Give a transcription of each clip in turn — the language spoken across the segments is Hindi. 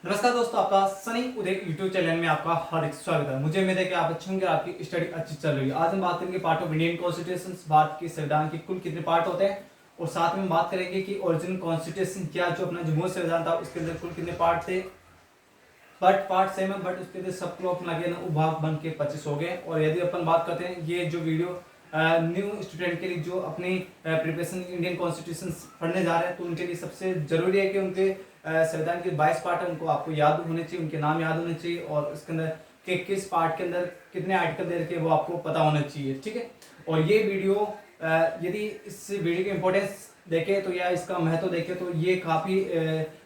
नमस्कार दोस्तों, आपका सनी उदय यूट्यूब चैनल में आपका हार्दिक स्वागत है। मुझे उम्मीद है कि आप अच्छे होंगे, आपकी स्टडी अच्छी चल रही है। आज हम बात करेंगे part of Indian constitution, Bharat के संविधान के कुल कितने पार्ट होते हैं, और साथ में हम बात करेंगे कि ओरिजिनल कॉन्स्टिट्यूशन क्या, जो अपना जो मूल संविधान था उसके अंदर कुल कितने पार्ट थे। बट पार्ट सेम है, बट उसके अंदर सब क्लॉक लगे ना भाग बन के 25 हो गए। और यदि अपन बात करते हैं ये जो वीडियो न्यू स्टूडेंट के लिए जो अपनी प्रिपरेशन इंडियन कॉन्स्टिट्यूशन पढ़ने जा रहे हैं, तो उनके लिए सबसे जरूरी है कि उनके संविधान के 22 पार्ट है उनको आपको याद होने चाहिए, उनके नाम याद होने चाहिए, और उसके अंदर के किस पार्ट के अंदर कितने आर्टिकल दे रखे वो आपको पता होना चाहिए। ठीक है। और ये वीडियो यदि इस वीडियो की इंपॉर्टेंस देखें तो या इसका महत्व देखें तो ये काफ़ी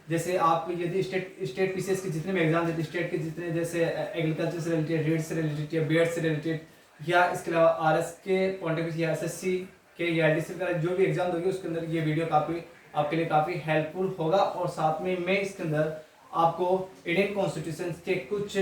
जैसे आप यदि स्टेट पीसीएस के जितने भी एग्जाम देते स्टेट के जितने, जैसे एग्रीकल्चर से रिलेटेड, रेट से रिलेटेड या बीएड से रिलेटेड, या इसके अलावा आरएस के पॉइंट ऑफ व्यू या एसएससी के या एलडीसी का जो भी एग्जाम दोगे उसके अंदर ये वीडियो काफ़ी आपके लिए काफ़ी हेल्पफुल होगा। और साथ में मैं इसके अंदर आपको इंडियन कॉन्स्टिट्यूशन के कुछ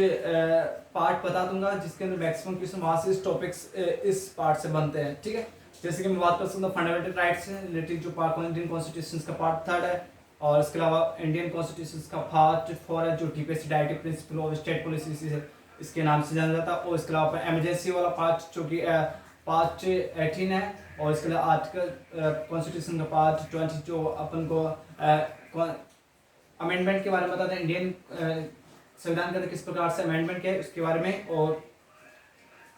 पार्ट बता दूंगा जिसके अंदर मैक्सिमम क्वेश्चन वहाँ से इस टॉपिक्स इस पार्ट से बनते हैं। ठीक है। जैसे कि मैं बात कर सकता हूँ फंडामेंटल राइट्स से रिलेटेड जो पार्ट इंडियन कॉन्स्टिट्यूशन का पार्ट 3 है, और इसके अलावा इंडियन कॉन्स्टिट्यूशन का पार्ट 4 है जो TPSC directive principle of state policy से इसके नाम से जाना जाता है। और इसके अलावा इमरजेंसी वाला पार्ट जो कि पार्ट 18 है, और इसके अलावा आर्टिकल कॉन्स्टिट्यूशन का पार्ट 20 जो अपन को अमेंडमेंट के बारे में बताते हैं, इंडियन संविधान के अंदर किस प्रकार से अमेंडमेंट किया है उसके बारे में। और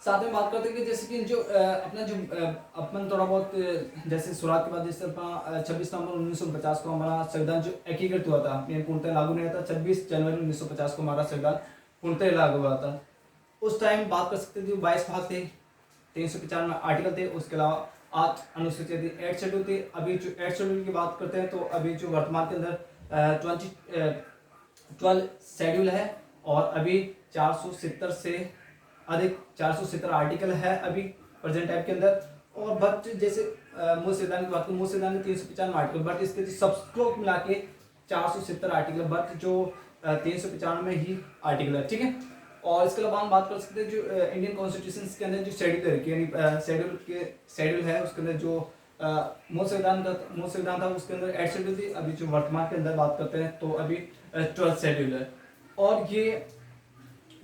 साथ में बात करते हैं कि जैसे कि जो अपना जो अपन थोड़ा बहुत जैसे शुरुआत के बाद जैसे अपना 26 नवंबर 1950 को हमारा संविधान जो एकीकृत हुआ था, पूर्णतः लागू नहीं हुआ था। 26 जनवरी 1950 को हमारा संविधान पूर्णतः लागू हुआ था। उस टाइम बात कर सकते थे 22 भाग थे, 395 आर्टिकल थे, उसके अलावा 8 अनुसूचियाँ थी, 8 शेड्यूल थे। अभी जो 8 शेड्यूल की बात करते हैं तो अभी जो वर्तमान के अंदर 12 शेड्यूल है, और अभी 470 से अधिक 470 आर्टिकल है अभी प्रेजेंट टाइम के अंदर। और बट जैसे मूल संविधान की बात करें, मूल संविधान में 395 आर्टिकल, बट इसके सब को मिला के 470 आर्टिकल, बट जो 395 ही आर्टिकल है। ठीक है। और इसके अलावा हम बात कर सकते हैं जो इंडियन कॉन्स्टिट्यूशन के अंदर जो शेड्यूल है, यानी शेड्यूल है उसके अंदर जो मूल संविधान था उसके अंदर 8 शेड्यूल थी। अभी जो वर्तमान के अंदर बात करते हैं तो अभी 12 शेड्यूल है। और ये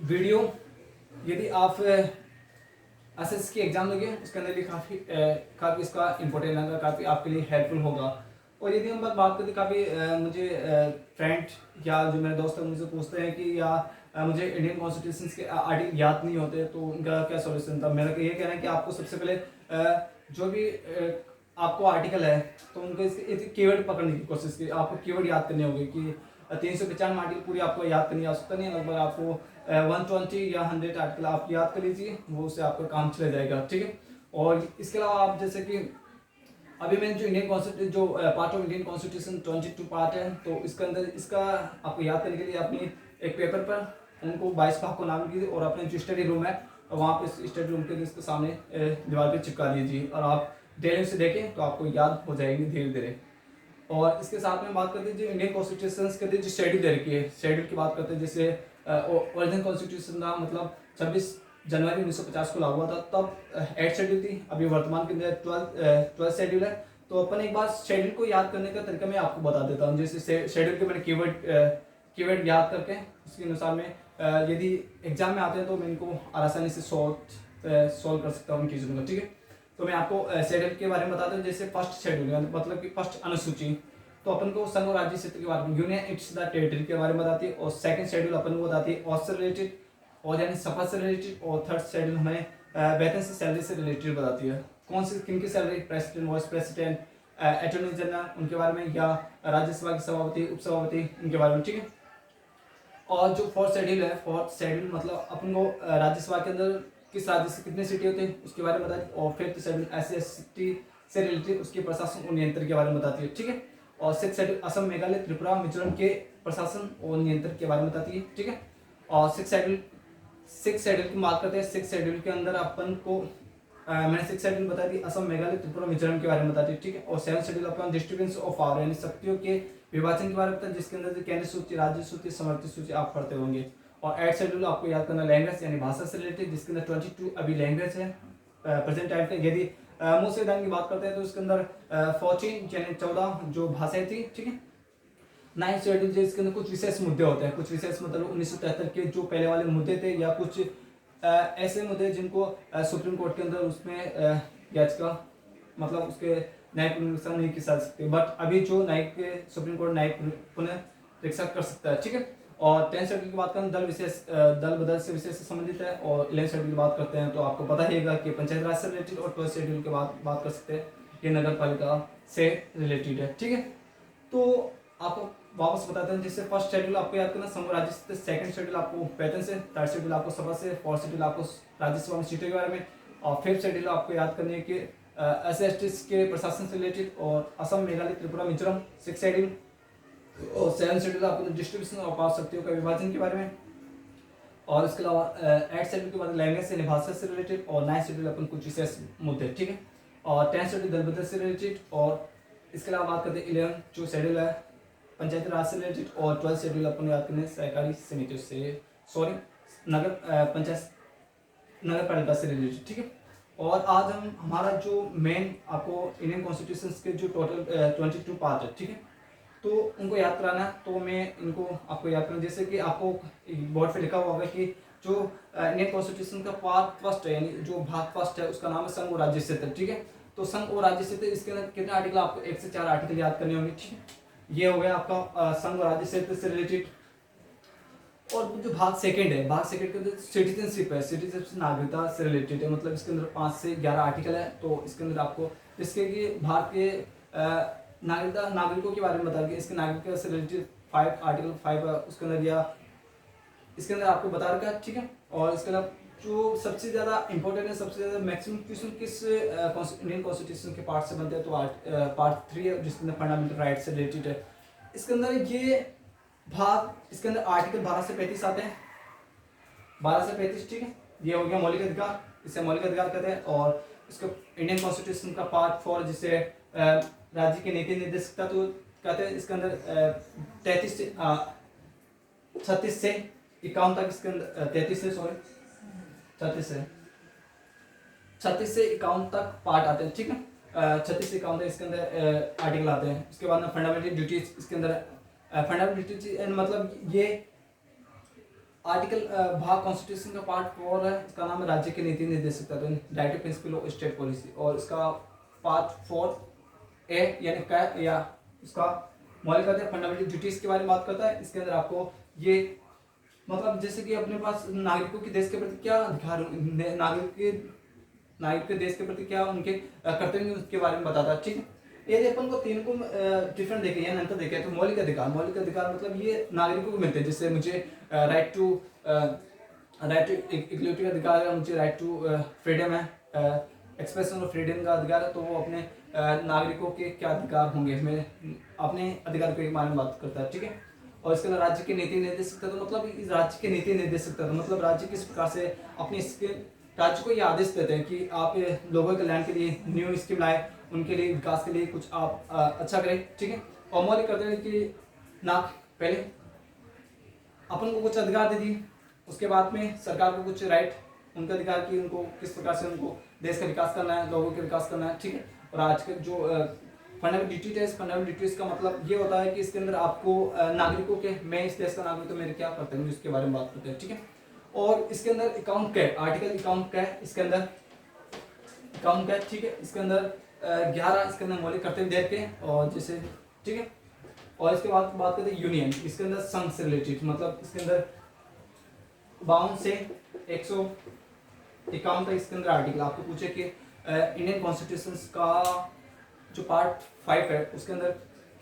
वीडियो यदि आप एसएस की एग्जाम दोगे उसके अंदर भी काफ़ी इसका इंपॉर्टेंट होगा, काफ़ी आपके लिए हेल्पफुल होगा। और यदि हम बात करते काफ़ी मुझे फ्रेंड या जो मेरे दोस्त हैं मुझे पूछते हैं कि या मुझे इंडियन कॉन्स्टिट्यूशन के आर्टिकल याद नहीं होते तो उनका क्या सॉल्यूशन था। मेरा ये कहना है कि आपको सबसे पहले जो भी आपको आर्टिकल है तो उनको इसके कीवर्ड पकड़ने की कोशिश की, आपको कीवर्ड याद करने होंगे कि 395 आर्टिकल पूरी आपको याद करनी आवश्यकता नहीं है, लगभग आपको 120 या 100 आर्टिकल आप याद कर लीजिए, वो उससे आपका काम चले जाएगा। ठीक है। और इसके अलावा आप जैसे कि अभी मैंने जो इंडियन कॉन्स्टिट्यूशन जो part of Indian constitution 22 part है, तो इसके अंदर इसका आपको याद करने के लिए अपनी एक पेपर पर उनको 22 भाग को नाम कीजिए, और अपने जो स्टडी रूम है वहाँ पे स्टडी रूम के इसके सामने दीवार पे चिपका दीजिए, और आप डेली से देखें तो आपको याद हो जाएगी धीरे धीरे। और इसके साथ में बात करते हैं जो इंडियन कॉन्स्टिट्यूशन के जो शेड्यूल दे रखी है, शेड्यूल की बात करते हैं जैसे ओरिजिनल कॉन्स्टिट्यूशन का मतलब 26 जनवरी 1950 को लागू हुआ था, तब 8 शेड्यूल थी। अभी वर्तमान के अंदर 12 शेड्यूल है। तो अपन एक बार शेड्यूल को याद करने का तरीका मैं आपको बता देता हूँ। जैसे शेड्यूल के मैंने कीवर्ड याद करके उसके अनुसार में यदि एग्जाम में आते हैं तो मैं इनको आसानी से सॉल्व कर सकता हूँ उन चीज़ों को। ठीक है। तो मैं आपको शेड्यूल के बारे में बताता हूँ। जैसे फर्स्ट शेड्यूल मतलब कि फर्स्ट अनुसूची तो अपन को संघ और राज्य क्षेत्र के बारे में, यूनियन इट्स द टेरिटरी के बारे में बताती है। और सेकंड शेड्यूल अपन को बताती है ऑथ से रिलेटेड, और यानी सफर से रिलेटेड। और थर्ड शेड्यूल हमें वेतन से सैलरी से रिलेटेड बताती है। कौन सी किन की salary, president, vice president, attorney general उनके बारे में, या राज्यसभा के सभापति, उपसभापति उनके बारे में। ठीक है। और जो फोर्थ शेड्यूल है, फोर्थ शेड्यूल मतलब अपन को राज्यसभा के अंदर किस राज्य से कितने सीटें होते हैं उसके बारे में बताती है। और फिफ्थ शेड्यूल SC/ST से रिलेटेड उसके प्रशासन और नियंत्रण के बारे में बताती है। ठीक है। और सिक्स शेड्यूल असम, मेघालय, त्रिपुरा, मिजोरम के प्रशासन और नियंत्रण के बारे में बताती है। ठीक है। और सिक्स शेड्यूल की बात करते हैं। सिक्स शेड्यूल के अंदर अपन को मैंने सिक्स शेड्यूल बता दी, असम, मेघालय, त्रिपुरा, मिजोरम के बारे में बताती है। ठीक है। और seven schedule upon distribution of power यानी शक्तियों के विभाजन के बारे में बताया, जिसके अंदर केंद्रीय सूची, राज्य सूची, समर्थित सूची आप पढ़ते होंगे। और एट शेड्यूल आपको याद करना लैंग्वेज यानी भाषा से रिलेटेड, जिसके अंदर 22 अभी लैंग्वेज है प्रेजेंट टाइम पे। यदि मूल संविधान की बात करते हैं तो इसके अंदर 14 यानी 14 जो भाषाएं थी। ठीक है। नाइन्थ शेड्यूल जो इसके अंदर कुछ विशेष मुद्दे होते हैं, कुछ विशेष मतलब 1973 के जो पहले वाले मुद्दे थे या कुछ ऐसे मुद्दे जिनको सुप्रीम कोर्ट के अंदर उसमें याचिका मतलब उसके न्यायिक पुनरीक्षण नहीं की जा सकती, बट अभी जो न्यायिक सुप्रीम कोर्ट न्यायिक पुनरीक्षण कर सकता है, ठीक है। और 10th शेड्यूल की बात करें दल विशेष दल बदल से विशेष से संबंधित है। और 11th शेड्यूल की बात करते हैं तो आपको पता ही होगा कि पंचायत राज से रिलेटेड। और 12th शेड्यूल के बात कर सकते हैं ये नगर पालिका से रिलेटेड है, ठीक है। तो आपको वापस बताते हैं, जैसे फर्स्ट शेड्यूल आपको याद करना समूह राज्य से, सेकंड शेड्यूल आपको वेतन से, थर्ड शेड्यूल आपको सभा से, फोर्थ शेड्यूल आपको राज्यसभा में सीटों के बारे में, और फिफ्थ शेड्यूल आपको याद करनी है कि SC/ST के प्रशासन से रिलेटेड, और असम मेघालय त्रिपुरा मिजोरम सिक्स शेड्यूल, और सेवन शेड्यूल आपको डिस्ट्रीब्यूशन और पावर शक्तियों का विभाजन के बारे में, और इसके अलावा 8th शेड्यूल के बाद लैंग्वेज से भाषा से रिलेटेड, और 9th शेड्यूल अपन कुछ विशेष मुद्दे, ठीक है। और 10th शेड्यूल दल बदल से रिलेटेड, और इसके अलावा बात करते हैं 11 जो शेड्यूल है पंचायती राज से रिलेटेड, और 12th शेड्यूल अपन याद करने सहकारी समितियों से, सॉरी पंचायत नगर पालिका से रिलेटेड, ठीक है। और आज हम हमारा जो मेन आपको इंडियन कॉन्स्टिट्यूशन के जो टोटल 22 पार्ट है, ठीक है, तो उनको याद कराना है। तो मैं इनको आपको याद करूँ, जैसे कि आपको बोर्ड पे लिखा हुआ होगा कि जो इंडियन कॉन्स्टिट्यूशन का पार्ट फर्स्ट है, यानी जो भाग फर्स्ट है उसका नाम है संघ और राज्य क्षेत्र, ठीक है। तो संघ और राज्य क्षेत्र, इसके अंदर कितने आर्टिकल आपको 1 से 4 आर्टिकल याद करने होंगे, ठीक है। ये हो गया आपका संघ और राज्य क्षेत्र से रिलेटेड। और जो भाग सेकंड है, भाग सेकंड के अंदर सिटीजनशिप है, सिटीजनशिप नागरिकता से रिलेटेड है, मतलब इसके अंदर 5 से 11 आर्टिकल है। तो इसके अंदर आपको जिसके कि भारत के नागरिकता नागरिकों के बारे में बता के इसके नागरिकता से रिलेटेड 5 आर्टिकल 5 है उसके अंदर, या इसके अंदर आपको बता रखा है, ठीक है। और इसके अलावा जो सबसे ज़्यादा इंपॉर्टेंट है, सबसे ज़्यादा मैक्सिमम क्वेश्चन किस इंडियन कॉन्स्टिट्यूशन के पार्ट से बनते हैं, तो पार्ट 3 है जिसके अंदर फंडामेंटल राइट से रिलेटेड है। इसके अंदर ये भाग, इसके अंदर आर्टिकल 12 से 35 आते हैं, 12 से 35, ठीक है। ये हो गया मौलिक अधिकार, इसे मौलिक अधिकार कहते हैं। और इसको इंडियन कॉन्स्टिट्यूशन का पार्ट 4 जिसे राज्य की नीति निर्देशिका तो कहते हैं, इसके अंदर 36 से 51 तक, इसके अंदर 36 से 51 तक पार्ट आते हैं, ठीक है। 36 से 51 तक इसके अंदर आर्टिकल आते हैं। इसके बाद में फंडामेंटल ड्यूटीज, इसके अंदर फंडामेंटल ड्यूटीज मतलब ये आर्टिकल भाग कॉन्स्टिट्यूशन का पार्ट 4 है, इसका नाम है राज्य की नीति निर्देशिका, तो directive principle of state policy. और इसका पार्ट 4A यानी क्या, या उसका मौलिक अधिकार फंडामेंटल ड्यूटीज के बारे में बात करता है। इसके अंदर आपको ये मतलब जैसे कि अपने पास नागरिकों के देश के प्रति क्या अधिकार, नागरिक के देश के प्रति क्या उनके कर्तव्य उसके बारे में बताता है, ठीक है। यदि अपन को तीन को डिफरेंट देखे या अंतर देखे, तो मौलिक अधिकार मतलब ये नागरिकों को मिलते हैं, जैसे मुझे राइट टू इक्वलिटी का अधिकार है, मुझे राइट टू फ्रीडम है, एक्सप्रेशन ऑफ फ्रीडम का अधिकार है। तो वो अपने नागरिकों के क्या अधिकार होंगे, मैं अपने अधिकार के बारे में बात करता है, ठीक है। और इसके अंदर राज्य की नीति निर्देशिका, तो मतलब इस राज्य की नीति निर्देशिका, तो मतलब राज्य किस प्रकार से अपनी राज्य को ये आदेश देते हैं कि आप लोगों के कल्याण के लिए न्यू स्कीम लाए, उनके लिए विकास के लिए कुछ आप अच्छा करें, ठीक है। और मौलिक करते हैं कि ना पहले अपन को कुछ अधिकार दे दिए, उसके बाद में सरकार को कुछ राइट, उनके अधिकार की उनको किस प्रकार से उनको देश का विकास करना है, लोगों का विकास करना है, ठीक है। और आज के जो फंडामेंटल ड्यूटी है, फंडामेंटल ड्यूटीज का मतलब ये होता है कि इसके अंदर आपको नागरिकों के, मैं इस देश का नागरिक तो मेरे क्या कर्तव्य है उसके बारे में बात करते हैं, ठीक है। और इसके अंदर अकाउंट क्या है, आर्टिकल अकाउंट क्या है, इसके अंदर अकाउंट क्या है, ठीक है। इसके अंदर 11 इसके अंदर मौलिक कर्तव्य देते हैं, और जैसे, ठीक है। और इसके बाद बात करते हैं यूनियन, इसके अंदर संघ से रिलेटेड, मतलब इसके अंदर 52 से 151 तक इसके अंदर आर्टिकल आपको पूछे कि इंडियन कॉन्स्टिट्यूशन का जो पार्ट 5 है उसके अंदर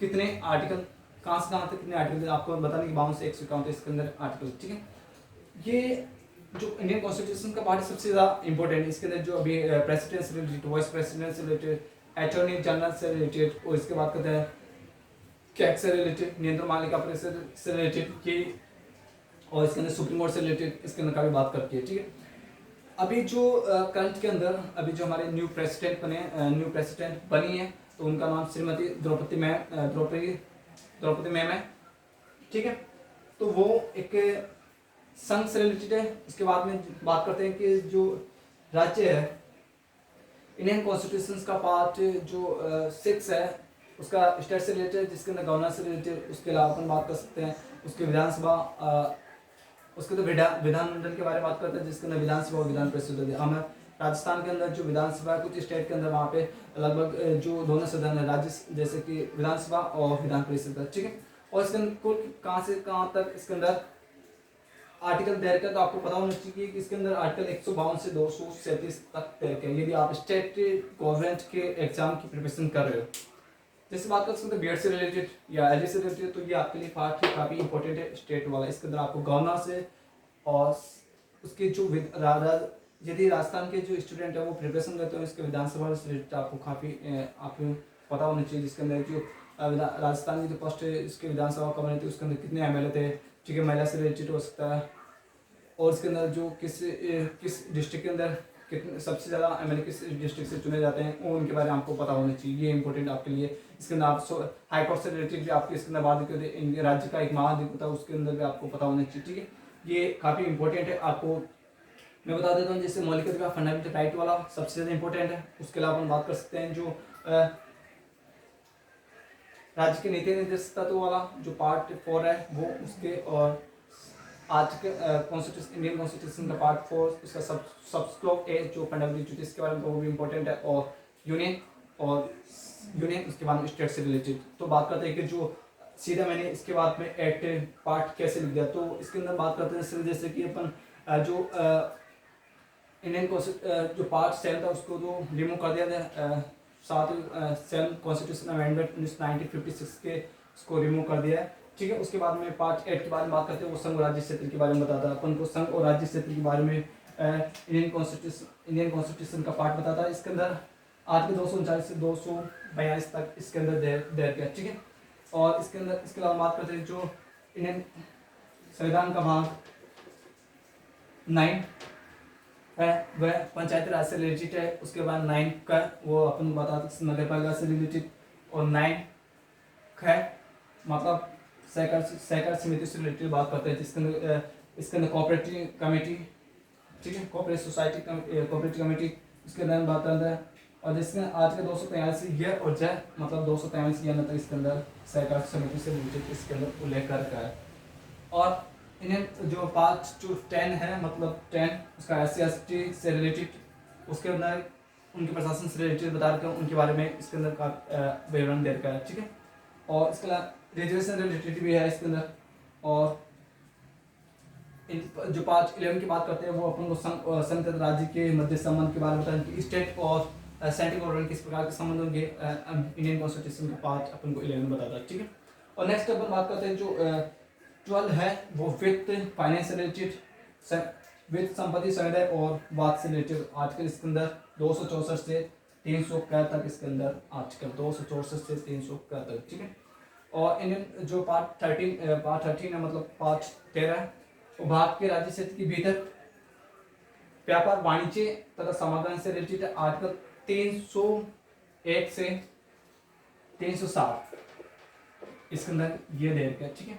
कितने आर्टिकल, कहाँ से कहाँ तक कितने आर्टिकल, आपको बताने कि 52 से 151 तक इसके अंदर आर्टिकल, ठीक है। ये जो इंडियन कॉन्स्टिट्यूशन का पार्ट है सबसे ज़्यादा इंपॉर्टेंट, इसके अंदर जो अभी प्रेसिडेंट से रिलेटेड, वाइस प्रेसिडेंट से रिलेटेड, अटॉर्नी जनरल से रिलेटेड, और इसके बाद कहते हैं कैग से रिलेटेड, नियंत्रण पालिका परिषद से रिलेटेड की, और इसके अंदर सुप्रीम कोर्ट से रिलेटेड इसके अंदर काफ़ी बात करती है, ठीक है। अभी जो करंट के अंदर अभी जो हमारे न्यू प्रेसिडेंट बनी है, तो उनका नाम श्रीमती द्रौपदी मैम है, ठीक है। तो वो एक संघ से रिलेटेड है। उसके बाद में बात करते हैं कि जो राज्य है, इंडियन कॉन्स्टिट्यूशन का पार्ट जो 6 है उसका स्टेट से रिलेटेड, जिसके अंदर गवर्नेंस से रिलेटेड। उसके अलावा अपन बात कर सकते हैं उसके विधानसभा, उसके तो विधानमंडल के बारे में बात करते हैं, जिसके अंदर विधानसभा और विधान परिषद होती है। हम राजस्थान के अंदर जो विधानसभा है, कुछ स्टेट के अंदर वहाँ पे लगभग जो दोनों सदन है राज्य, जैसे कि विधानसभा और विधान परिषद का, ठीक है। और इसके अंदर कुल कहाँ से कहाँ तक इसके अंदर आर्टिकल तैयार कर, तो आपको पता होना चाहिए कि इसके अंदर आर्टिकल 152 से 237 तक तैयार किया, यदि आप स्टेट गवर्नमेंट के एग्जाम की प्रिपरेशन कर रहे हो। जैसे बात कर सकते हैं बीएड से रिलेटेड या एलडी से रिलेटेड, तो ये आपके लिए काफ़ी इंपॉर्टेंट है स्टेट वाला। इसके अंदर आपको गवर्नर से और उसके जो यदि राजस्थान के जो स्टूडेंट है वो प्रिपरेशन करते हैं, इसके विधानसभा से रिलेटेड आपको काफ़ी आपको पता होना चाहिए। जिसके अंदर जो राजस्थान की जो फर्स्ट इसके विधानसभा कब बनी थी, उसके अंदर कितने एमएलए थे, ठीक है, महिला से रिलेटेड हो सकता है। और इसके अंदर जो किस डिस्ट्रिक्ट के अंदर कितने सबसे ज़्यादा एमएलए किस डिस्ट्रिक्ट से चुने जाते हैं, वो उनके बारे में आपको पता होना चाहिए, ये इंपॉर्टेंट आपके लिए। इसके अंदर आप हाई कोर्ट से रिलेटेड भी आपके इसके अंदर बात करते राज्य का एक महाधिवक्ता, उसके अंदर भी आपको पता होना चाहिए, ठीक है। ये काफ़ी इंपॉर्टेंट है। आपको मैं बता देता हूँ, जैसे मौलिक अधिकार फंडामेंटल राइट वाला सबसे ज़्यादा इंपॉर्टेंट है। उसके अलावा हम बात कर सकते हैं जो राज्य के नीति निर्देश तत्व वाला जो पार्ट 4 है वो उसके, और आज के कॉन्स्टिट्यूशन इंडियन कॉन्स्टिट्यूशन का पार्ट 4 उसका सबस्क्लॉक ए जो फंडामेंटल राइट्स के बारे में वो भी इंपॉर्टेंट है। और यूनियन उसके बाद में स्टेट से रिलेटेड। तो बात करते हैं कि जो सीधा मैंने इसके बाद में एक्ट पार्ट कैसे लिख दिया, तो इसके अंदर बात करते हैं जैसे कि अपन जो इंडियन जो पार्ट 7 था उसको तो रिमूव कर दिया था, साथ ही 7 कॉन्स्टिट्यूशन अमेंडमेंट 1956 के उसको रिमूव कर दिया है, ठीक है। उसके बाद में पार्ट 8 के बारे में बात करते हैं, वो संघ और राज्य क्षेत्र के बारे में बताता है अपन को। संघ और राज्य क्षेत्र के बारे में इंडियन कॉन्स्टिट्यूशन का पार्ट बताता है। इसके अंदर आर्टिकल 239 से 242 तक इसके अंदर दायर किया, ठीक है। और इसके अंदर इसके अलावा बात करते हैं जो इंडियन संविधान का भाग 9 है वह पंचायती राज से रिलेटेड है। उसके बाद 9 का वो अपन बताते नगर पालिका से रिलेटेड, और 9 है मतलब सहकार समिति से रिलेटेड बात करते हैं, जिसके अंदर इसके अंदर कोऑपरेटिव कमेटी, ठीक है, कोऑपरेटिव सोसाइटी कोऑपरेटिव कमेटी इसके अंदर बात करता है। और जिसके आर्टिकल 243 ये और जय मतलब 243 ये मतलब इसके अंदर सहकार समिति से रिलेटेड इसके अंदर उल्लेख कर रखा है। और इन्हें जो 5 to 10 है मतलब 10 उसका SC/ST से रिलेटेड, उसके अंदर उनके प्रशासन से रिलेटेड बता रखा है, उनके बारे में इसके अंदर का विवरण दे रखा है, ठीक है। और इसके अलावा रिजर्वेशन रिलेटेड भी है इसके अंदर। और जो 5-11 की बात करते हैं वो अपन को संघ तथा राज्य के मध्य संबंध के बारे में बताएं कि स्टेट और सेंट्रल गवर्नमेंट किस प्रकार के संबंध होंगे, इंडियन कॉन्स्टिट्यूशन का पार्ट अपन को 11 बताता है, ठीक है। और नेक्स्ट अपन बात करते हैं जो 12 है वो वित्त फाइनेंस से रिलेटेड, वित्त संपत्ति संविदा और वाद से रिलेटेड आर्टिकल इसके अंदर 264 से 361 तक इसके अंदर आर्टिकल 264 से 361 तक, ठीक है। और इंडियन जो पार्ट 13 है मतलब पार्ट 13 है, वो भारत के राज्य क्षेत्र के भीतर व्यापार वाणिज्य तथा समाधान से रिलेटेड आर्टिकल 301 से 307 इसके अंदर ये दे रखा है, ठीक है।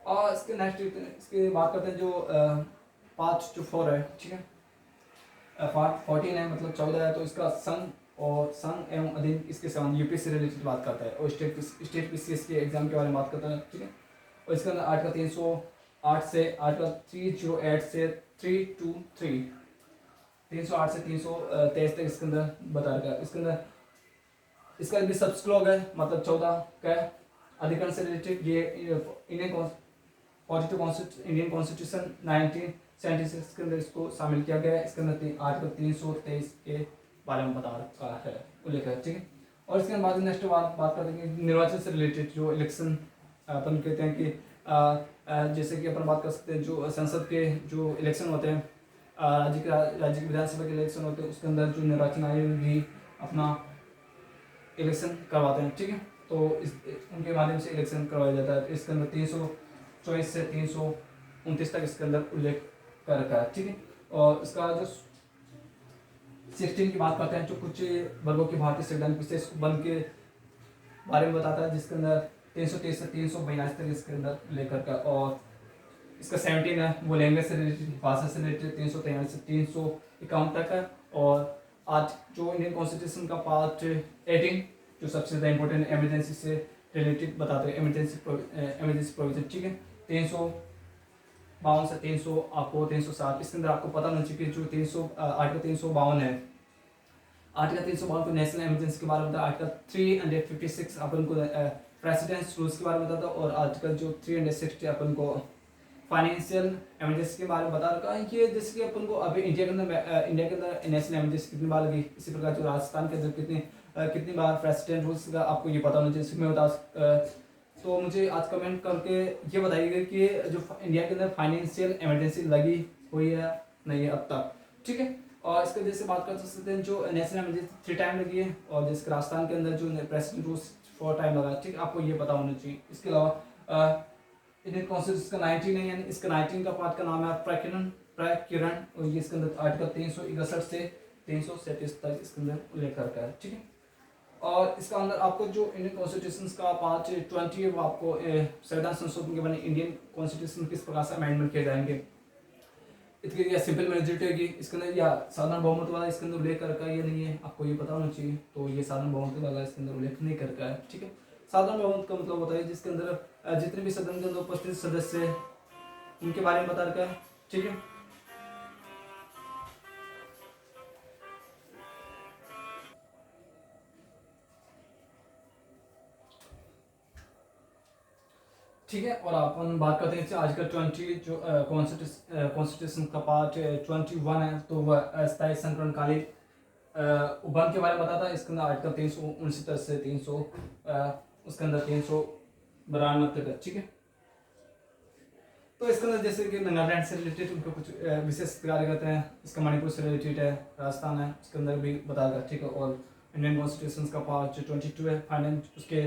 और इसके नेक्स्ट इसके बात करते हैं जो पार्ट 4 है, ठीक है। पार्ट 14 है मतलब 14 है, तो इसका संघ एवं अधीन इसके संबंध यूपी से रिलेटेड बात करता है और स्टेट पीसीएस के एग्जाम के बारे में बात करता है, ठीक है। और इसके अंदर आर्टिकल 308 से आर्टिकल 308 से 323 308 से 323 तक इसके अंदर बता रखा है। इसके अंदर इसका भी सब्सक्लॉग है मतलब 14 का अधिकरण से रिलेटेड, ये इंडियन कॉन्स्टिट्यूशन 1976 के अंदर इसको शामिल किया गया है। इसके अंदर आर्टिकल 323 के बारे में बता रखा है, उल्लेख है, ठीक है। और इसके बाद नेक्स्ट बात करते हैं कि निर्वाचन से रिलेटेड जो इलेक्शन अपन कहते हैं कि जैसे कि अपन बात कर सकते हैं जो संसद के जो इलेक्शन होते हैं, राज्य की विधानसभा के इलेक्शन होते हैं, उसके अंदर जो निर्वाचन आयोग भी अपना इलेक्शन करवाते हैं, ठीक है। तो उनके माध्यम से इलेक्शन करवाया जाता है। इसके अंदर 324 से 329 तक इसके अंदर उल्लेख कर रखा है, ठीक है। और इसका जो 16 की बात करते हैं जो कुछ वर्गों के भारतीय संविधान विशेष बंद के बारे में बताता है, जिसके अंदर 323 से 342 तक इसके अंदर लेकर का। और इसका 17 है वो लैंग्वेज से रिलेटेड, भाषा से रिलेटेड 343 से 351 तक है। और आज जो इंडियन कॉन्स्टिट्यूशन का पार्ट 18 जो सबसे ज़्यादा इंपॉर्टेंट एमरजेंसी से रिलेटेड बताते हैं, एमरजेंसी प्रोविजन, ठीक है। 352 से 300 आपको 307, इसके अंदर आपको पता होना चाहिए कि जो 300 आर्टिकल 352 है, आर्टिकल 352 को नेशनल इमरजेंसी के बारे में बताया, आर्टिकल 356 अपन को प्रेसिडेंस रूल्स के बारे में बताता, और आर्टिकल जो 360 अपन को फाइनेंशियल इमरजेंसी के बारे में बता रखा है। ये जैसे कि अपन को अभी इंडिया के अंदर नेशनल इमरजेंसी कितनी बार लगी, इसी प्रकार जो राजस्थान के अंदर कितनी बार प्रेसिडेंट रूल्स का आपको ये पता होना चाहिए। मैं बता तो मुझे आज कमेंट करके ये बताइएगा कि जो इंडिया के अंदर फाइनेंशियल इमरजेंसी लगी हुई है नहीं है अब तक, ठीक है। और इसके जैसे बात कर सकते हैं जो नेशनल इमरजेंसी 3 टाइम लगी है, और जिसके राजस्थान के अंदर जो प्रेसिडेंट रूल्स 4 टाइम लगा, ठीक है, आपको ये पता होना चाहिए। इसके अलावा इंडियन कॉन्स्टिट्यूशन का 19 है, यानी इसका 19 का पार्ट का नाम है प्रकिरण, और ये इसके अंदर आर्टिकल 361 से 337 तक इसके अंदर उल्लेख करता है, ठीक है। और इसका अंदर आपको जो इंडियन कॉन्स्टिट्यूशन का पार्ट 20 है, वो आपको संविधान संशोधन के बने इंडियन कॉन्स्टिट्यूशन किस प्रकार से अमेंडमेंट किए जाएंगे, इसके या सिंपल मेजोरिटी होगी इसके अंदर, या साधारण बहुमत वाला इसके अंदर उल्लेख करका ये नहीं है, आपको ये पता होना चाहिए। तो ये साधारण बहुमत वाला इसके अंदर उल्लेख नहीं करका है, ठीक है। साधारण बहुमत का मतलब होता है जिसके अंदर जितने भी सदन के अंदर उपस्थित सदस्य है उनके बारे में बता रखा है, ठीक है। ठीक है, और अपन बात करते हैं आर्टिकल 20 जो कॉन्स्टिट्यूशन का पार्ट 21 है, तो वह अस्थायी संकरणकालीन उपबंध के बारे में बताता है। इसके अंदर आर्टिकल 369 से 300 उसके अंदर 392 तक, ठीक है। तो इसके अंदर जैसे कि नागालैंड से रिलेटेड उनको कुछ विशेष कार्य करते हैं, इसका मणिपुर से रिलेटेड है, राजस्थान है, उसके अंदर भी बताएगा, ठीक है। और इंडियन कॉन्स्टिट्यूशन का पार्ट 22 है, फाइनेंस उसके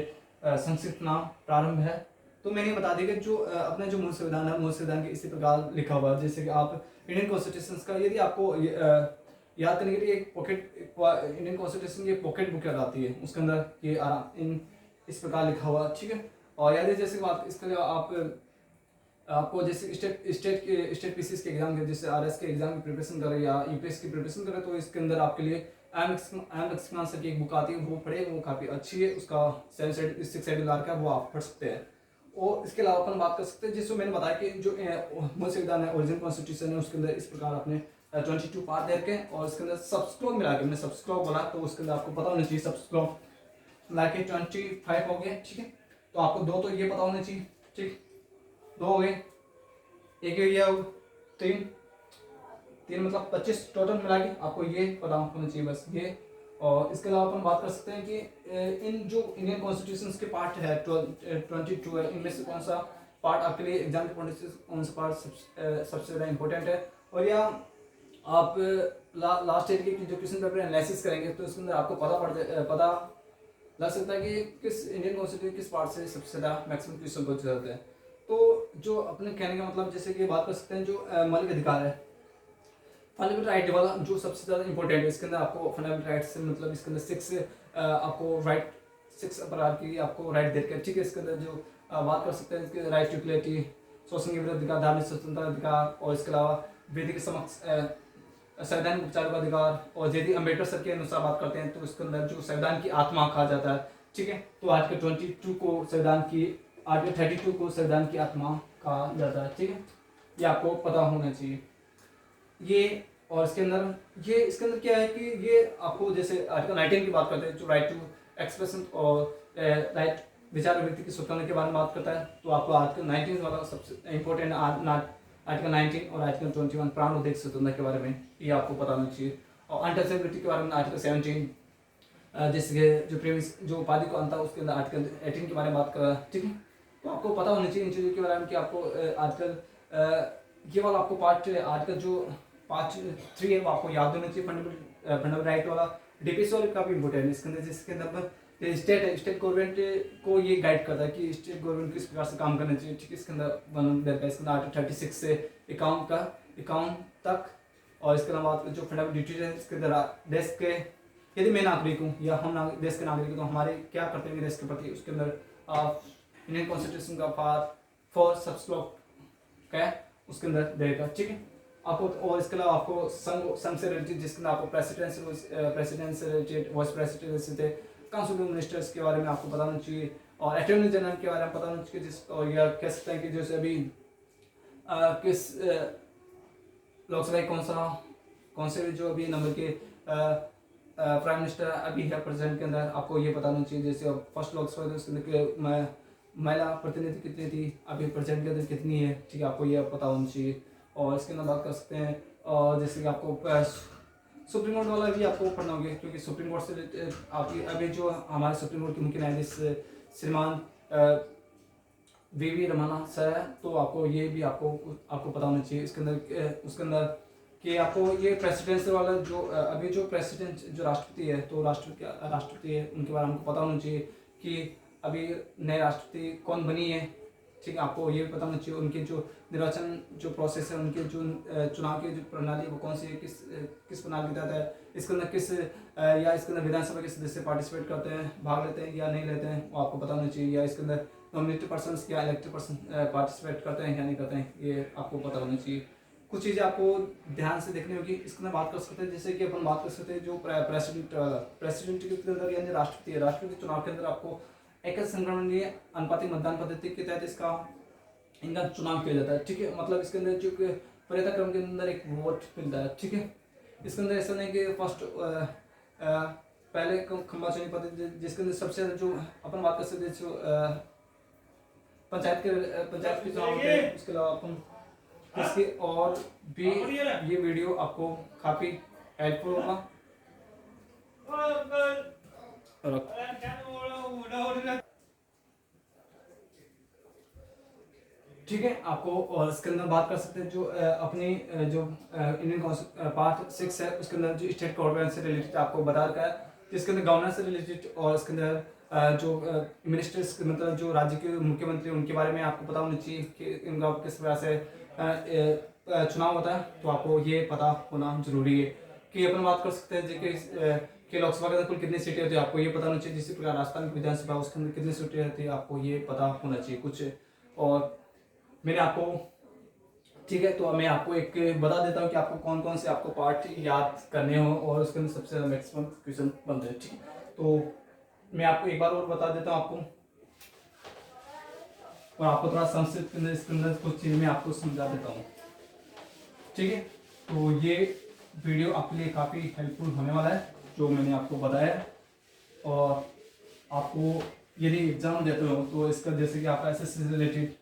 संक्षिप्त नाम प्रारंभ है। तो मैंने बता दी कि जो अपना जो मूल संविधान है, मूल संविधान के इसी प्रकार लिखा हुआ है, जैसे कि आप इंडियन कॉन्स्टिट्यूशन का यदि आपको याद करने के लिए एक पॉकेट इंडियन कॉन्स्टिट्यूशन की पॉकेट बुक आती है, उसके अंदर ये इन इस प्रकार लिखा हुआ, ठीक है। और यदि जैसे बात इसके लिए आपको जैसे स्टेट पीसीएस के एग्जाम के जैसे आरएस के एग्जाम की प्रिपरेशन करें या यूपीएस की प्रिपरेशन करें, तो इसके अंदर आपके लिए आंसर की एक बुक आती है, वो पढ़े, वो काफ़ी अच्छी है, उसका 6 शेड्यूल का वो आप पढ़ सकते हैं। और इसके अलावा अपन बात कर सकते हैं जिसमें मैंने बताया कि जो मूल संविधान है, ओरिजिनल कॉन्स्टिट्यूशन है, उसके अंदर इस प्रकार आपने 22 पार्ट दे रखे, और इसके अंदर सब्सक्राइब मिला के, मैंने सब्सक्राइब बोला तो उसके अंदर आपको पता होना चाहिए सब्सक्राइब मिला के 25 हो गए, ठीक है। तो आपको 2 तो ये पता होना चाहिए, ठीक, 2 हो गए, एक हो गया 3 मतलब 25 टोटल मिला के आपको ये पता होना चाहिए बस ये। और इसके अलावा अपन बात कर सकते हैं कि इन जो इंडियन कॉन्स्टिट्यूशन के पार्ट है 22 है, इनमें से कौन सा पार्ट आपके लिए एग्जाम के पॉइंट से कौन सा पार्ट सबसे ज़्यादा इंपॉर्टेंट है। और या आप लास्ट ईयर की जो क्वेश्चन पेपर एनालिसिस करेंगे तो इसके अंदर आपको पता लग सकता है कि किस इंडियन कॉन्स्टिट्यूशन किस पार्ट से सबसे ज़्यादा मैक्सिमम क्वेश्चन पूछे जाते हैं। तो जो अपने कहने का मतलब जैसे कि बात कर सकते हैं जो मौलिक अधिकार है, फंडामेंटल राइट वाला जो सबसे ज़्यादा इंपॉर्टेंट है, इसके अंदर आपको फंडामेंटल राइट से मतलब इसके अंदर 6 आपको राइट 6 प्रकार की आपको राइट देकर, ठीक है। इसके अंदर जो बात कर सकते हैं इसके राइट टू इक्वलिटी, शोषण के विरुद्ध अधिकार, धार्मिक स्वतंत्रता अधिकार, और इसके अलावा विधि के समक्ष संवैधानिक उपचारों का अधिकार। और यदि अम्बेडकर सर के अनुसार बात करते हैं तो इसके अंदर जो संविधान की आत्मा कहा जाता है, ठीक है। तो आर्टिकल 22 को संविधान की, आर्टिकल 32 को संविधान की आत्मा कहा जाता है, ठीक है। ये आपको पता होना चाहिए ये। और इसके अंदर क्या है कि ये आपको जैसे आर्टिकल 19 की बात करते हैं जो राइट टू एक्सप्रेशन और राइट विचार अभिव्यक्ति की स्वतंत्रता के बारे में बात करता है, तो आपको आर्टिकल 19 वाला सबसे इंपॉर्टेंट आर्टिकल 19 और आर्टिकल 21 प्राण उद्देश्य स्वतंत्रता के बारे में ये आपको पता होना चाहिए। और अनटचेबिलिटी के बारे में आर्टिकल 17 जैसे कि जो प्रेमिस जो उपाधि को अंत उसके अंदर आर्टिकल 18 के बारे में बात कर रहा है, ठीक है। तो आपको पता होना चाहिए इन चीज़ों के बारे में कि आपको आर्टिकल ये वाला आपको पार्ट आर्टिकल जो पार्ट 3 है वो आपको याद होना चाहिए, फंडामेंटल राइट वाला। डीपीएस वाले काफी इंपॉर्टेंट है इसके अंदर, जिसके अंदर स्टेट गवर्नमेंट को ये गाइड करता है कि स्टेट गवर्नमेंट किस प्रकार से काम करना चाहिए, ठीक है। इसके अंदर इसके अंदर आर्टिकल 36 से 51 तक। और इसके अलावा जो फंडामेंटल ड्यूटीज है इसके अंदर देश के, यदि मैं नागरिक हूँ या हम देश के नागरिक तो हमारे क्या कर्तव्य हैं देश के प्रति, उसके अंदर इंडियन कॉन्स्टिट्यूशन का पार्ट 4 सब्सक्राइब क्या है उसके अंदर देगा, ठीक है आपको। और इसके अलावा आपको संघ से रिलेटेड जिसके अंदर आपको प्रेसिडेंट से रिलेटेड, वाइस प्रेसिडेंट से काउंसिल मिनिस्टर्स के बारे में आपको पता होना चाहिए और अटॉर्नी जनरल के बारे में पता होना चाहिए, जिसको या कह सकते हैं कि जैसे अभी किस लोकसभा कौन से जो अभी नंबर के प्राइम मिनिस्टर अभी है प्रेजेंट के अंदर, आपको ये पता होना चाहिए। जैसे फर्स्ट लोकसभा थी उसके अंदर महिला प्रतिनिधि कितनी थी, अभी प्रेजेंट के अंदर कितनी है, ठीक है, आपको ये पता होना चाहिए। और इसके अंदर बात कर सकते हैं और जैसे कि आपको सुप्रीम कोर्ट वाला भी आपको पढ़ना होगा, क्योंकि सुप्रीम कोर्ट से आपकी अभी जो हमारे सुप्रीम कोर्ट के मुख्य न्यायाधीश श्रीमान वी रमन्ना सर है, तो आपको ये भी आपको पता होना चाहिए इसके अंदर उसके अंदर कि आपको ये प्रेसिडेंट वाला जो अभी जो प्रेसिडेंट जो राष्ट्रपति है, तो राष्ट्रपति है उनके बारे में हमको पता होना चाहिए कि अभी नए राष्ट्रपति कौन बनी है, ठीक है, आपको ये भी पता होना चाहिए। उनके जो निर्वाचन जो प्रोसेस है, उनके जो चुनाव की जो प्रणाली है वो कौन सी है, किस प्रणाली के तहत है, इसके अंदर या इसके अंदर विधानसभा के सदस्य पार्टिसिपेट करते हैं, भाग लेते हैं या नहीं लेते हैं, वो आपको पता होना चाहिए। या इसके अंदर नॉमिनेटेड पर्सन या इलेक्टेड पर्सन पार्टिसिपेट करते हैं या नहीं करते हैं, ये आपको पता होना चाहिए। कुछ चीज़ें आपको ध्यान से देखनी होगी। इसके अंदर बात कर सकते हैं, जैसे कि अपन बात कर सकते हैं जो प्रेसिडेंट के अंदर यानी राष्ट्रपति चुनाव के अंदर आपको एकल संक्रमणीय अनुपातिक मतदान पद्धति के तहत इनका चुनाव किया जाता है, ठीक है। मतलब इसके अंदर जो वरीयता क्रम के अंदर एक वोट मिलता है, ठीक है। इसके अंदर ऐसा नहीं कि फर्स्ट पहले खंबा चुनी पद्धति, जिसके अंदर सबसे ज्यादा जो अपन बात कर सकते हैं जो पंचायत के चुनाव होते हैं, उसके अलावा अपन इसके और भी ये वीडियो आपको काफी हेल्पफुल होगा। ठीक है, आपको और इसके अंदर बात कर सकते हैं जो अपनी जो इंडियन पार्ट 6 है, उसके अंदर जो स्टेट गवर्नमेंट से रिलेटेड आपको बता रखा है, जिसके अंदर गवर्नर से रिलेटेड और इसके अंदर जो मिनिस्टर्स मतलब जो राज्य के मुख्यमंत्री उनके बारे में आपको पता होना चाहिए कि इनका किस तरह से चुनाव होता है, तो आपको ये पता होना जरूरी है। कि अपन बात कर सकते हैं कि लोकसभा के अंदर कुल कितनी सीटें होती है, आपको ये पता होना चाहिए। जिस प्रकार राजस्थान की विधानसभा उसके अंदर कितनी सीटें रहती है, आपको ये पता होना चाहिए कुछ। और मैंने आपको, ठीक है, तो मैं आपको एक बता देता हूँ कि आपको कौन कौन से आपको पार्ट याद करने हो और उसके अंदर सबसे मैक्सिमम क्वेश्चन बनते हैं, ठीक। तो मैं आपको एक बार और बता देता हूँ आपको, और आपको थोड़ा संक्षिप्त इसके अंदर कुछ चीज़ मैं आपको समझा देता हूँ, ठीक है। तो ये वीडियो आपके लिए काफ़ी हेल्पफुल होने वाला है जो मैंने आपको बताया। और आपको यदि एग्जाम देते हो तो इसका जैसे कि आपका एसएससी से रिलेटेड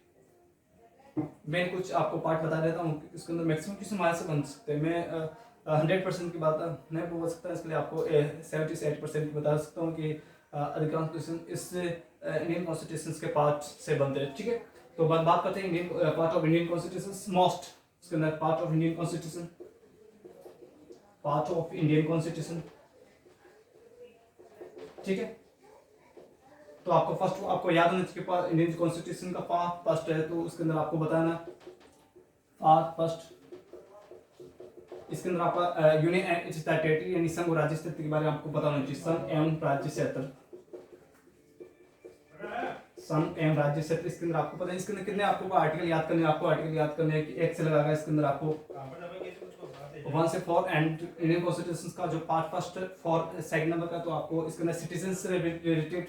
मैं कुछ आपको पार्ट बता देता हूँ, इसके अंदर मैक्सिमम क्वेश्चन हमारे से बन सकते हैं। मैं 100% की बात नहीं बोल सकता, इसके लिए आपको 70 से 80% बता सकता हूँ कि अधिकांश क्वेश्चन इस इंडियन कॉन्स्टिट्यूशन के पार्ट से बनते हैं, ठीक है। तो बात करते हैं Indian part of Indian constitution most, इसके अंदर पार्ट ऑफ इंडियन कॉन्स्टिट्यूशन ठीक है। तो आपको फर्स्ट आपको याद होना चाहिए इंडियन कॉन्स्टिट्यूशन का पार्ट फर्स्ट है, तो उसके अंदर आपको बताना पार्ट फर्स्ट, इसके अंदर आपका यूनियन एंड इट्स टेरिटरी यानी संघ और राज्य क्षेत्र के बारे में आपको पता होना चाहिए। संघ एवं राज्य क्षेत्र, संघ एवं राज्य क्षेत्र, इसके अंदर आपको पता है इसके अंदर कितने आपको आर्टिकल याद करने हैं, आपको आर्टिकल याद करने हैं कि 1 से लगाकर इसके अंदर आपको 1 से 4 एंड इंडियन कॉन्स्टिट्यूशन का जो part first for second number का, तो आपको इसके अंदर सिटीजन से रिलेटेड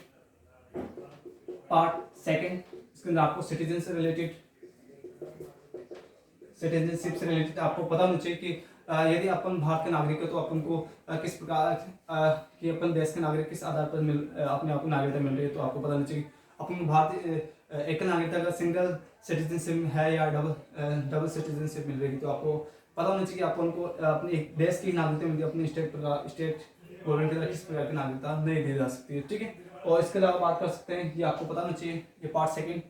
पार्ट सेकंड, इसके अंदर आपको सिटीजन से रिलेटेड सिटीजनशिप से रिलेटेड आपको पता होना चाहिए कि यदि अपन भारत के नागरिक है तो अपन को किस प्रकार कि अपन देश के नागरिक किस आधार पर अपने आप को नागरिकता मिल रही है, तो आपको पता होना चाहिए अपन भारत एक नागरिकता का सिंगल सिटीजनशिप है या डबल सिटीजनशिप मिल रही है, तो आपको पता होना चाहिए कि अपन को अपने एक देश की नागरिकता मिलती है, अपनी स्टेट गवर्नमेंट के किस प्रकार की नागरिकता नहीं दी जा सकती है, ठीक है। और इसके अलावा बात कर सकते हैं ये आपको पता होना चाहिए ये पार्ट सेकंड,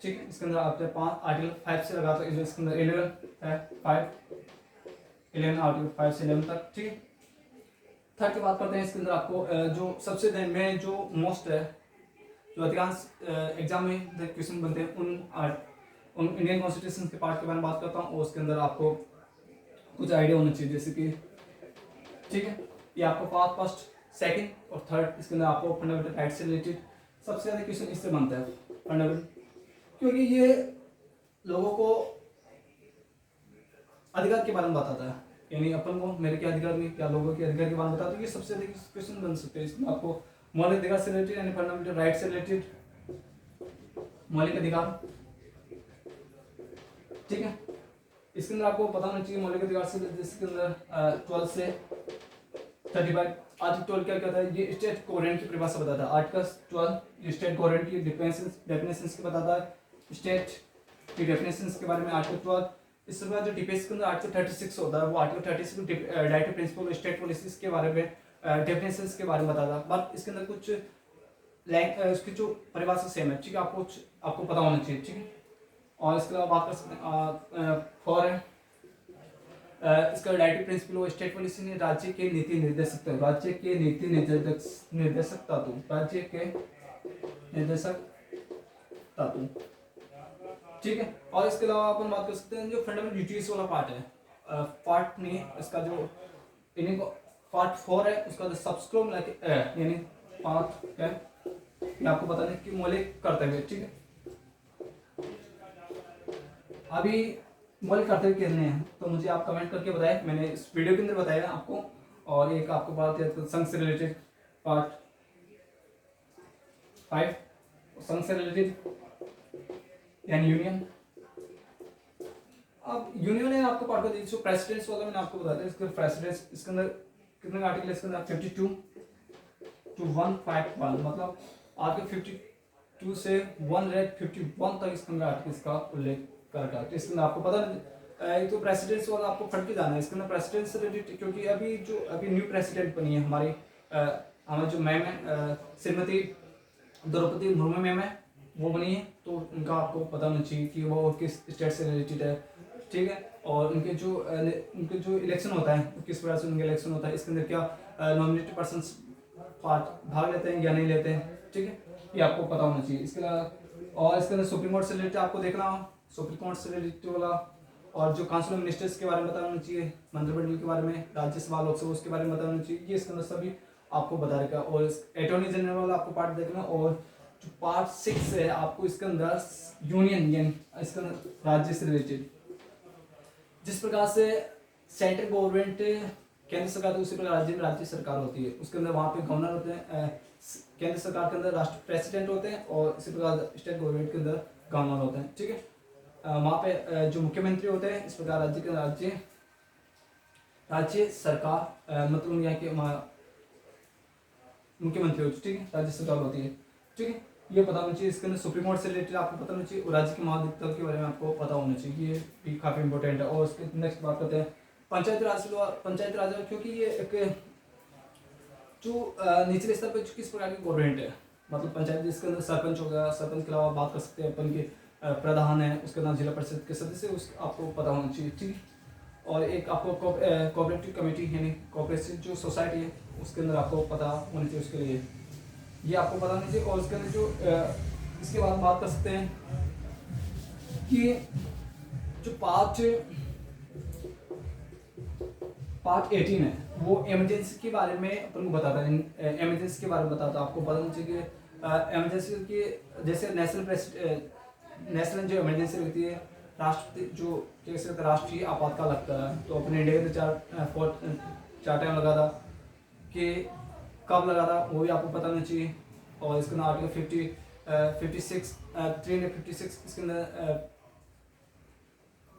ठीक है। इसके अंदर आपके 5 आर्टिकल 5 से लगा, तो इसके अंदर 11 है 11 आर्टिकल 5 से 11 तक, ठीक है। थर्ड की बात करते हैं, इसके अंदर आपको जो सबसे मेन जो मोस्ट है जो अधिकांश एग्जाम में क्वेश्चन बनते हैं उन इंडियन कॉन्स्टिट्यूशन के पार्ट के बारे में बात करता हूँ, और उसके अंदर आपको कुछ आइडिया होना चाहिए जैसे कि, ठीक है, ये आपको पार्ट फर्स्ट सेकंड और थर्ड, इसके अंदर आपको फंडामेंटल राइट से रिलेटेड सबसे ज्यादा क्वेश्चन इससे बनता है फंडामेंटल, क्योंकि ये लोगों को अधिकार के बारे में बताता है, यानी अपन को मेरे के अधिकार में क्या लोगों के अधिकार के बारे में बताता है, तो ये सबसे अधिक क्वेश्चन बन सकते हैं। इसमें आपको मौलिक अधिकार से रिलेटेड यानी फंडामेंटल राइट से रिलेटेड मौलिक अधिकार, ठीक है। इसके अंदर आपको पता होना चाहिए मौलिक अधिकार से, इसके अंदर 12 से 35 आर्टिकल 12 क्या कहता है, ये स्टेट गवर्नमेंट की परिभाषा बताता है। आर्टिकल 12 ये स्टेट गवर्नमेंट की डेफिनेशंस के बताता है, स्टेट की डेफिनेशंस के बारे में आर्टिकल 12। इसके बाद जो डिफेंस के अंदर आर्टिकल 36 होता है, वो article 36 directive principle state policies के बारे में, डेफिनेशंस के बारे में बताता है। बट इसके अंदर कुछ उसकी जो परिभाषा सेम है, ठीक है, आपको पता होना चाहिए, ठीक है। और इसके अलावा बात कर सकते हैं फॉर इसका डायरेक्टिव प्रिंसिपल वो स्टेट पॉलिसी ने राज्य के नीति निर्देशक, राज्य के नीति निर्देशक तत्व, राज्य के निर्देशक तत्व, ठीक है। और इसके अलावा अपन बात कर सकते हैं जो फंडामेंटल ड्यूटीज वाला पार्ट है, पार्ट में इसका जो इन्हीं को पार्ट 4 है, उसका जो सबस्क्रोम यानी पार्ट है, ये आपको बताने की मौलिक कर्तव्य, ठीक है। अभी मौलिक कर्तव्य कितने हैं तो मुझे आप कमेंट करके बताएं, मैंने इस वीडियो के अंदर बताया आपको। और एक आपको बात है तो संघ से रिलेटेड पार्ट 5, संघ से रिलेटेड यानी यूनियन। अब यूनियन है आपको पार्ट का जो प्रेसिडेंट्स वाला मैंने आपको बताया, इसके प्रेसिडेंट्स, इसके अंदर कितने आर्टिकल है, इसके अंदर 52 to 151, मतलब आर्टिकल 52 से 151 तक इसके अंदर आर्टिकल का उल्लेख करता है। तो इसके अंदर आपको पता नहीं, तो प्रेसिडेंट्स वाला आपको पढ़ के जाना है। इसके अंदर प्रेसिडेंट से रिलेटेड, क्योंकि अभी न्यू प्रेसिडेंट बनी है हमारी हमारे जो मैम है श्रीमती द्रौपदी मुर्मू मैम है, वो बनी है, तो उनका आपको पता होना चाहिए कि वो किस स्टेट से रिलेटेड है, ठीक है। और उनके जो इलेक्शन होता है, किस प्रकार से उनका इलेक्शन होता है, इसके अंदर क्या नॉमिनेटेड पर्सन्स भाग लेते हैं या नहीं लेते हैं, ठीक है, ये आपको पता होना चाहिए। इसके अलावा और इसके अंदर सुप्रीम कोर्ट से रिलेटेड आपको देखना हो, सुप्रीम कोर्ट से रिलेटेड वाला, और जो काउंसिल ऑफ मिनिस्टर्स के बारे में बताना चाहिए, मंत्रिमंडल के बारे में, राज्यसभा लोकसभा उसके बारे में बताना चाहिए, ये इसके अंदर सभी आपको बता देगा। और अटॉर्नी जनरल वाला आपको पार्ट देखना, और जो पार्ट 6 है आपको इसके अंदर यूनियन इसके अंदर राज्य से रिलेटेड, जिस प्रकार से सेंट्रल गवर्नमेंट केंद्र सरकार, उसी प्रकार राज्य में राज्य सरकार होती है, उसके अंदर वहाँ पे गवर्नर होते हैं, केंद्र सरकार के अंदर राष्ट्र प्रेसिडेंट होते हैं, और इसी प्रकार स्टेट गवर्नमेंट के अंदर गवर्नर होते हैं, ठीक है। वहाँ पे जो मुख्यमंत्री होते हैं, इस प्रकार राज्य के राज्य सरकार मतलब यहाँ के मुख्यमंत्री होती है, ठीक है, राज्य सरकार होती है, ठीक है, ये पता होना चाहिए। इसके अंदर सुप्रीम कोर्ट से रिलेटेड आपको पता होना चाहिए, और राज्य के महाधिवक्ता के बारे में आपको पता होना चाहिए, ये भी काफी इंपॉर्टेंट है। और उसके नेक्स्ट बात करते हैं पंचायत राज, क्योंकि ये एक जो निचले स्तर पर किस प्रकार की गवर्नमेंट है, मतलब पंचायत, जिसके अंदर सरपंच हो गया, सरपंच के अलावा बात कर सकते हैं अपन के प्रधान है, उसके अंदर जिला परिषद के सदस्य, उस आपको पता होना चाहिए, ठीक है। और एक आपको कोऑपरेटिव कमेटी यानी कोऑपरेटिव जो सोसाइटी है, उसके अंदर आपको पता होना चाहिए, उसके लिए ये आपको पता होना चाहिए। और उसके अंदर जो इसके बाद बात कर सकते हैं कि जो पार्ट 18 है, वो इमरजेंसी के बारे में अपन को बताता है, इमरजेंसी के बारे में बताता है। आपको पता होना चाहिए कि इमरजेंसी की जैसे नेशनल जो इमरजेंसी रहती है, राष्ट्रपति जो कैसे राष्ट्रीय आपातकाल लगता है, तो अपने इंडिया के चार टाइम लगा था, कि कब लगा था वो भी आपको पता होना चाहिए। और इसके अंदर आर्टिकल 356 इसके अंदर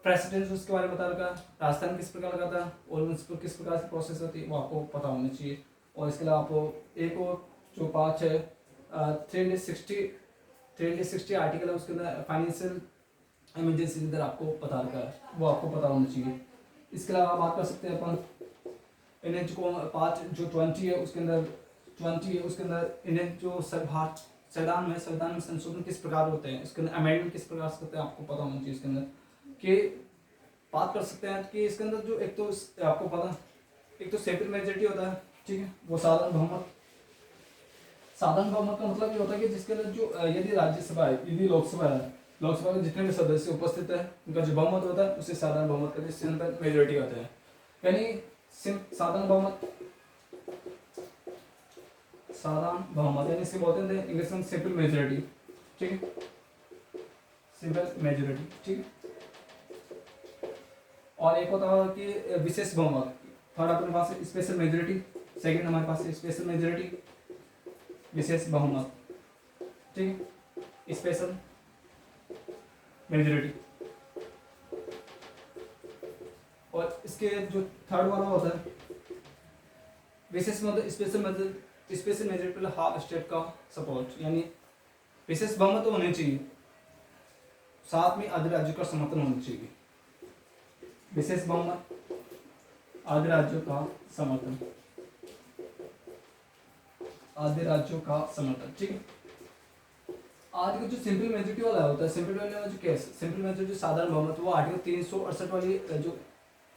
प्रेसिडेंट उसके बारे में बता रखा, राजस्थान किस प्रकार लगा था, और उस पर किस प्रकार से प्रोसेस होती है, वो आपको पता होना चाहिए। और इसके अलावा आपको एक और जो पाँच है 360 आर्टिकल है, उसके अंदर फाइनेंशियल इमरजेंसी के अंदर आपको पता रखा है, वो आपको पता होना चाहिए। इसके अलावा बात कर सकते हैं अपन इन्हें जो पार्ट जो 20 है, उसके अंदर इन्हें जो संविधान में संशोधन किस प्रकार होते हैं, इसके अंदर अमेंडमेंट किस प्रकार से होते हैं, आपको पता होना चाहिए। इसके अंदर कि बात कर सकते हैं कि इसके अंदर जो एक तो आपको पता, एक तो सिंपल मेजॉरिटी होता है, ठीक है, वो साधारण बहुमत का मतलब ये होता है कि जिसके अंदर जो यदि राज्यसभा है, यदि लोकसभा है, लोकसभा में जितने भी सदस्य उपस्थित है, उनका जो बहुमत होता है उसे साधारण बहुमत कहते हैं, सिंपल मेजॉरिटी होता है। यानी साधारण बहुमत यानी इसे बोलते हैं इंग्लिश में सिंपल मेजॉरिटी, ठीक है, सिंपल मेजॉरिटी, ठीक है। और एक होता है कि विशेष बहुमत, थर्ड अपने पास स्पेशल मेजॉरिटी, सेकंड हमारे पास स्पेशल मेजॉरिटी, विशेष बहुमत, ठीक है, स्पेशल मेजोरिटी। और इसके जो थर्ड वाला होता है विशेष मतलब स्पेशल मेजोरिटी हाफ स्टेट का सपोर्ट, यानी विशेष बहुमत तो होने चाहिए, साथ में आधे राज्यों का समर्थन होना चाहिए। विशेष बहुमत, आधे राज्यों का समर्थन, आधे राज्यों का समर्थन, ठीक है। आज का जो सिंपल मेजोरिटी वाला होता है, सिंपल वाला जो केस, सिंपल मेजोरिटी साधारण बहुमत, वो आर्टिकल 368 वाली जो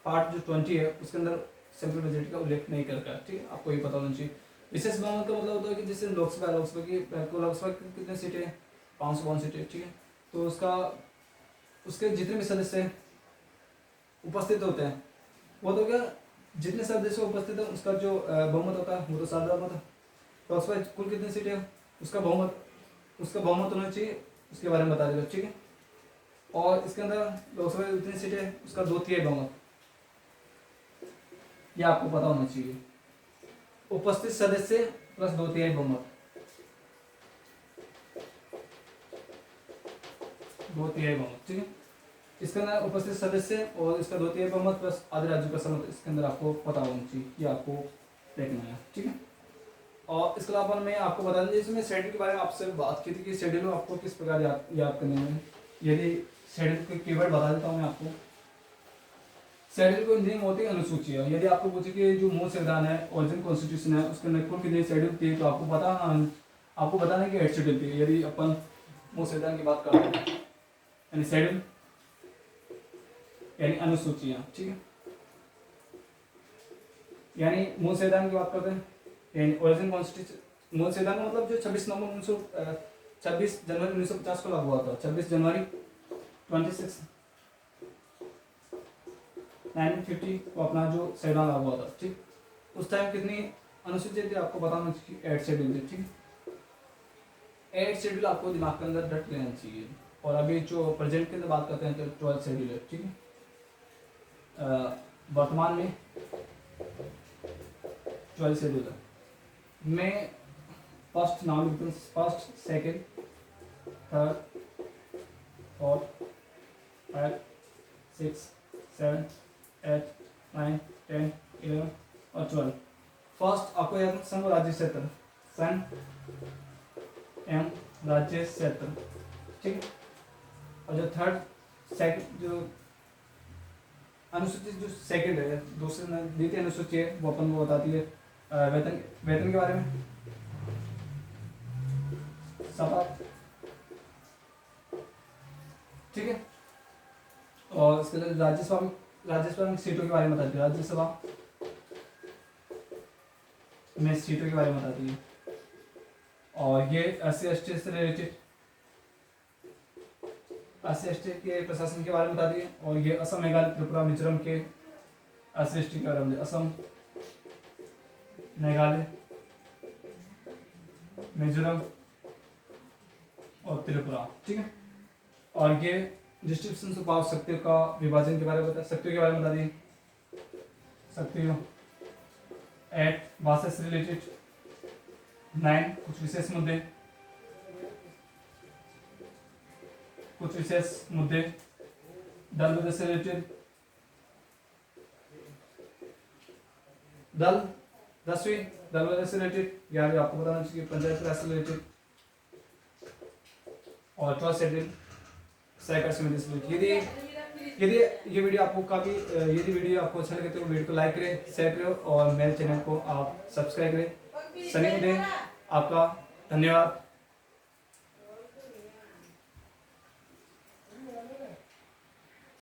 पार्ट जो 20 है उसके अंदर सिंपल मेजोरिटी का उल्लेख नहीं करता है, ठीक है, आपको ये पता होना चाहिए। विशेष बहुमत का मतलब होता है कि जैसे लोकसभा की कितने सीटें हैं, 552 सीटें, ठीक है, तो उसके जितने भी सदस्य उपस्थित होते हैं, वो तो क्या जितने सदस्य उपस्थित हैं उसका जो बहुमत होता है वो तो साधारण बहुमत है। लोकसभा कुल कितनी सीटें हैं, उसका बहुमत होना चाहिए, उसके बारे में बता देगा, ठीक है। और इसके अंदर लोकसभा में जितनी सीटें हैं उसका 2/3 बहुमत, ये आपको पता होना चाहिए। उपस्थित सदस्य प्लस 2/3 बहुमत, 2/3 बहुमत, ठीक है। इसके अंदर उपस्थित सदस्य और इसका 2/3 बहुमत प्लस आधे राज्यों का समर्थन, इसके अंदर आपको पता होना चाहिए, ये आपको देखना है, ठीक है। और इसके अलावा मैं आपको बता दें, जैसे मैं शेड्यूल के बारे में आपसे बात की थी कि शेड्यूल आपको किस प्रकार याद करने में, यदि शेड्यूल के कीवर्ड बता देता हूँ मैं आपको। शेड्यूल को हिंदी में होती है अनुसूचियाँ। यदि आपको पूछे कि जो मूल संविधान है, ओरिजिनल कॉन्स्टिट्यूशन है, उसके अंदर कुल कितने शेड्यूल थी, तो आपको बताना है कि 8 शेड्यूल थी। यदि अपन मूल संविधान की बात करते हैं, यानी शेड्यूल यानी अनुसूचियाँ, ठीक है, यानी मूल संविधान की बात करते हैं, यानी ओरिजिनल कॉन्स्टिट्यूशन। मूल संविधान मतलब जो 26 जनवरी 1950 को लागू हुआ था, 26 जनवरी 1950 को अपना जो संविधान लागू हुआ था, ठीक। उस टाइम कितनी अनुसूचित थी आपको बताना चाहिए, 8 शेड्यूल थे, ठीक। 8 शेड्यूल आपको दिमाग के अंदर रट लेना चाहिए। और अभी जो प्रेजेंट के अंदर बात करते हैं तो 12 शेड्यूल है, ठीक है। वर्तमान में 12 शेड्यूल है। मैं फर्स्ट नाम लिखता हूँ, फर्स्ट, सेकेंड, थर्ड, फोर्थ, 5, 6, 7, 8, 9, 10, 11 और 12। फर्स्ट आपको याद संघ राज्य क्षेत्र, संघ एवं राज्य क्षेत्र, ठीक है। और जो थर्ड सेकंड जो अनुसूची जो सेकंड है, द्वितीय अनुसूची है, वो अपन को बताती है वेतन के बारे में, सभा, ठीक है। और इसके लिए राज्यसभा में सीटों के बारे में बताती है, राज्यसभा में सीटों के बारे में बताती है। और ये SC/ST से रिलेटेड SC/ST के प्रशासन के बारे में बताती है। और ये असम, मेघालय, त्रिपुरा, मिजोरम के SC/ST के बारे में, असम, मेघालय, मिजोरम और त्रिपुरा, ठीक है। और ये डिस्ट्रीब्यूशन ऑफ पावर, शक्तियों का विभाजन के बारे में शक्तियों के बारे में बताती है, शक्तियों, 8 भाषा से रिलेटेड, 9 कुछ विशेष मुद्दे, 10 मुद्दे से रिलेटेड, 10वीं दल वजह से रिलेटेड, 11वीं आपको बताना चाहिए पंचायत राज से रिलेटेड, और 12 शेड्यूल सहकार समिति से रिलेटेड। यदि ये वीडियो आपको यदि वीडियो आपको अच्छा लगे तो वीडियो को लाइक करें, शेयर करें और मेरे चैनल को आप सब्सक्राइब करें। सनी उदय, आपका धन्यवाद।